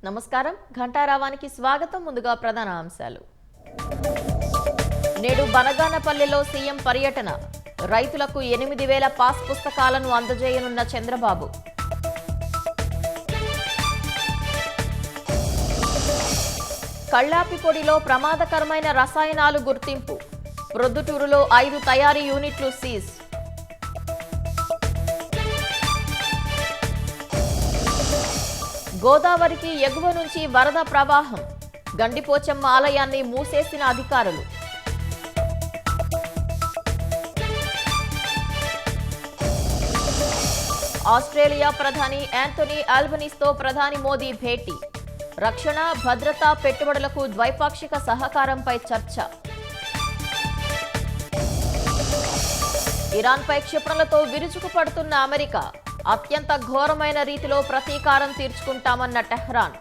నమస్కారం, ఘంటారావానికి స్వాగతం. ముందుగా ప్రధాన అంశాలు. నేడు బనగానపల్లెలో సీఎం పర్యటన. రైతులకు 8,000 పాస్ పుస్తకాలను అందజేయనున్న చంద్రబాబు. కళ్లాపిపొడిలో ప్రమాదకరమైన రసాయనాలు గుర్తింపు. ప్రొద్దుటూరులో 5 తయారీ యూనిట్లు సీజ్. గోదావరికి ఎగువ నుంచి వరద ప్రవాహం. గండిపోచమ్మ ఆలయాన్ని మూసేసిన అధికారులు. ఆస్ట్రేలియా ప్రధాని యాంథోనీ ఆల్బనీస్తో ప్రధాని మోదీ భేటీ. రక్షణ, భద్రతా పెట్టుబడులకు ద్వైపాక్షిక సహకారంపై చర్చ. ఇరాన్పై క్షిపణులతో విరుచుకుపడుతున్న అమెరికా. అత్యంత ఘోరమైన రీతిలో ప్రతీకారం తీర్చుకుంటామన్న టెహ్రాన్.